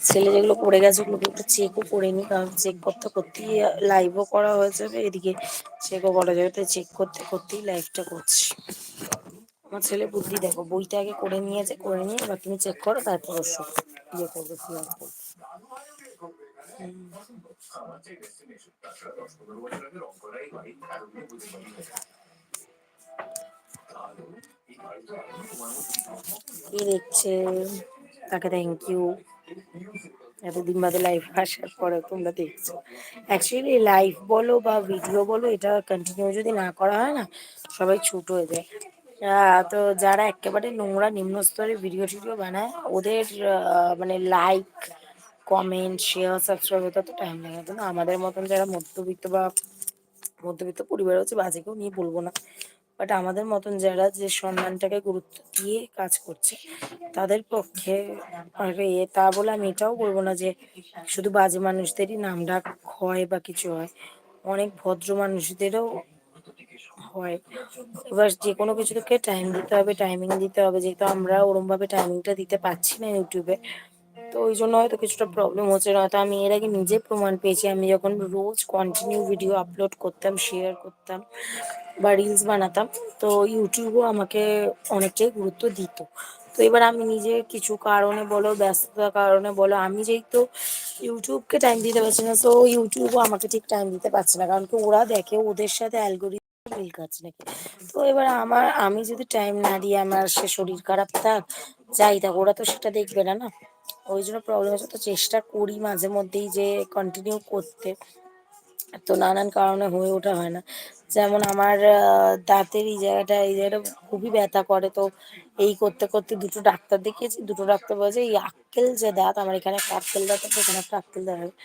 ছেলে যেগুলো পড়ে গেছে ওগুলোকে একটু চেকও করে নি, কারণ চেক করতে করতেই লাইভও করা হয়ে যাবে, এদিকে চেকও করা যাবে, তাই চেক করতে করতেই লাইভটা করছি। আমার ছেলে বুদ্ধি দেখো, বইটা আগে করে নিয়েছে, করে নিয়ে এবার তুমি চেক করো, তারপর ওসব ইয়ে করবে, ফিল করবে। কি দেখছে তাকে থ্যাংক ইউ, এতদিন বাদে লাইভ আসার পরে তোমরা দেখছো। অ্যাকচুয়ালি লাইভ বলো বা ভিডিও বলো, এটা কন্টিনিউ যদি না করা হয় না, সবাই ছুট হয়ে যায়। তো যারা একেবারে নোংরা নিম্ন স্তরের ভিডিও টিডিও বানায়, ওদের মানে লাইক, কমেন্ট, শেয়ার, সাবস্ক্রাইব হতে তো টাইম লাগে, কিন্তু আমাদের মতন যারা মধ্যবিত্ত বা মধ্যবিত্ত পরিবার হচ্ছে, বাজে কেউ নিয়ে বলবো না, বাট আমাদের মতন যারা যে সম্মানটাকে গুরুত্ব দিয়ে কাজ করছে, তাদের পক্ষে তা বলে আমি এটাও বলবো না যে শুধু বাজে মানুষদেরই নাম ডাক হয় বা কিছু হয়, অনেক ভদ্র মানুষদেরও হয়। এবার যে কোনো কিছুকে টাইম দিতে হবে, টাইমিং দিতে হবে, যেহেতু আমরা ওরমভাবে টাইমিংটা দিতে পারছি না ইউটিউবে, তো ওই জন্য হয়তো কিছুটা প্রবলেম হচ্ছে। নয়তো আমি এর আগে নিজে প্রমাণ পেয়েছি, আমি যখন রোজ কন্টিনিউ ভিডিও আপলোড করতাম, শেয়ার করতাম বা রিলস বানাতাম, তো ইউটিউবও আমাকে অনেকটাই গুরুত্ব দিত। তো এবার আমি নিজে কিছু কারণে বলো, ব্যস্ততার কারণে বলো, আমি যেহেতু ইউটিউবকে টাইম দিতে পারছি না, তো ইউটিউবও আমাকে ঠিক টাইম দিতে পারছে না, কারণ কি ওরা দেখে ওদের সাথে অ্যালগোরিদম মিল খাচ্ছে নাকি। তো এবার আমি যদি টাইম না দিই, আমার সে শরীর খারাপ থাক যাই থাক, ওরা তো সেটা দেখবে না, না। ওই জন্য প্রবলেম হচ্ছে, তো চেষ্টা করি মাঝে মধ্যেই যে কন্টিনিউ করতে, তো নানান কারণে হয়ে ওঠা হয় না। যেমন আমার দাঁতের এই জায়গাটা খুবই ব্যথা করে, তো এই করতে করতে দুটো ডাক্তার দেখিয়েছি, দুটো ডাক্তার বলেছে এই আক্কেল যে দাঁত, আমার এখানে একটা আক্কেল দাঁত আছে, এখানে একটা আক্কেল দাঁত আছে,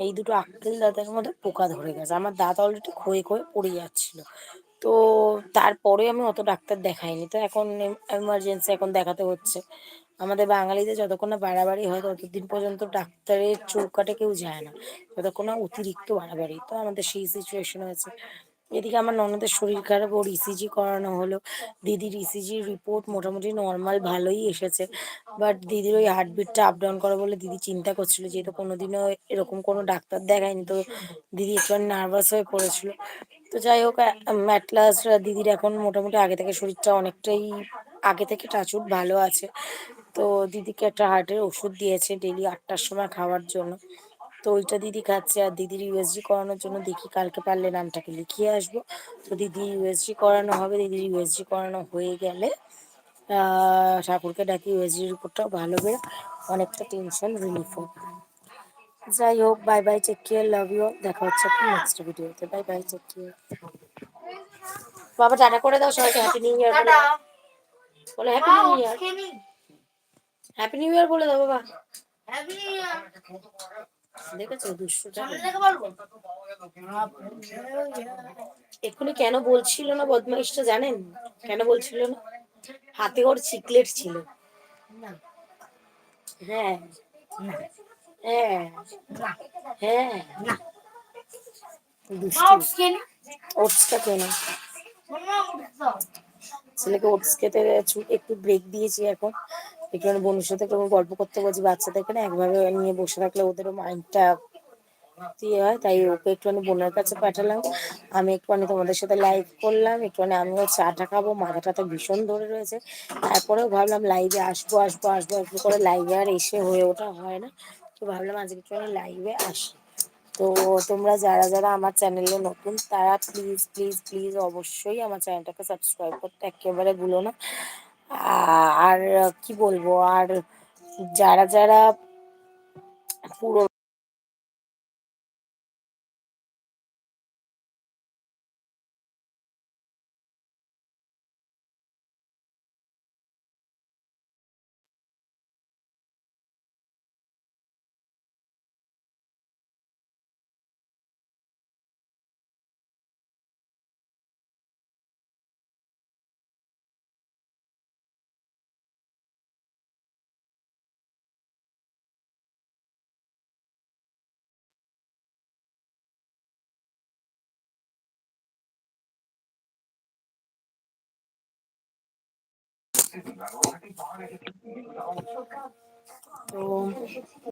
এই দুটো আক্কেল দাঁতের মধ্যে পোকা ধরে গেছে, আমার দাঁত অলরেডি ক্ষয়ে ক্ষয়ে পড়ে যাচ্ছিল। তো তারপরে আমি অত ডাক্তার দেখাইনি, তো এখন এমার্জেন্সি এখন দেখাতে হচ্ছে। আমাদের বাঙালিদের যতক্ষণ না বাড়াবাড়ি হয়, ততদিন পর্যন্ত ডাক্তারের চৌকাটে কেউ যায় না, যতক্ষণ না অতিরিক্ত বাড়াবাড়ি। তো আমাদের সেই সিচুয়েশন হয়েছে। এদিকে আমার ননদের শরীর খারাপ, ওর ইসিজি করানো হলো, দিদির ইসিজির রিপোর্ট মোটামুটি নর্মাল ভালোই এসেছে, বাট দিদির ওই হার্টবিটটা আপ ডাউন করে বলে দিদি চিন্তা করছিল, যেহেতু কোনোদিনও এরকম কোনো ডাক্তার দেখায়নি, তো দিদি একটু নার্ভাস হয়ে পড়েছিল। তো যাই হোক, অ্যাট লাস্ট দিদির এখন মোটামুটি আগে থেকে শরীরটা অনেকটাই, আগে থেকে টাচউড ভালো আছে। তো দিদিকে একটা হার্টের ওষুধ দিয়েছে ডেলি 8টার সময় খাওয়ার জন্য, তো ওইটা দিদি খাচ্ছে। আর দিদির ইউএসজি করানোর জন্য দেখি কালকে পারলে নামটাকে লিখিয়ে আসবো, তো দিদি ইউএসজি করানো হবে। দিদির ইউএসজি করানো হয়ে গেলে ঠাকুরকে ডাকি ইউএসজি রিপোর্টটাও ভালো বের, অনেকটা টেনশন রিলিফ হবে। যাই হোক, bye bye, take care, love you, দেখা হচ্ছে নেক্সট ভিডিওতে। Bye bye, take care. বাবা টাটা করে দাও সবাইকে, হ্যাপি নিউ ইয়ার বলে দাও, বলে happy new year, happy new year বলে দাও বাবা, দেখেছো দুষ্টুটা। এক্ষুনি কেন বলছিল না বদমাইশটা জানেন? কেন বলছিল না? হাতে ওর চিকলেট ছিল। হ্যাঁ হ্যাঁ হ্যাঁ, দুষ্টু। ওটসটা কেন ছেলেকে ওটস খেতে একটু ব্রেক দিয়েছি এখন, একটু বন্ধুর সাথে একটু গল্প করতে বলছি। বাচ্চাদেরকে না একভাবে নিয়ে বসে থাকলে ওদেরও মাইন্ডটা দিয়ে হয়, তাই ওকে একটুখানি বোনের কাছে পাঠালাম, আমি একটুখানি তোমাদের সাথে লাইভ করলাম, একটুখানি আমিও চাটা খাবো, মাথাটা তো ভীষণ ধরে রয়েছে। তারপরেও ভাবলাম লাইভে আসবো আসবো আসবো আসবো করে, লাইভে আর এসে হয়ে ওঠা হয় না, তো ভাবলাম আজকে একটুখানি লাইভে আসি। তো তোমরা যারা যারা আমার চ্যানেলে নতুন, তারা প্লিজ প্লিজ প্লিজ অবশ্যই আমার চ্যানেলটাকে সাবস্ক্রাইব করতে একেবারে ভুলো না। আর কি বলবো, আর যারা যারা পুরো তো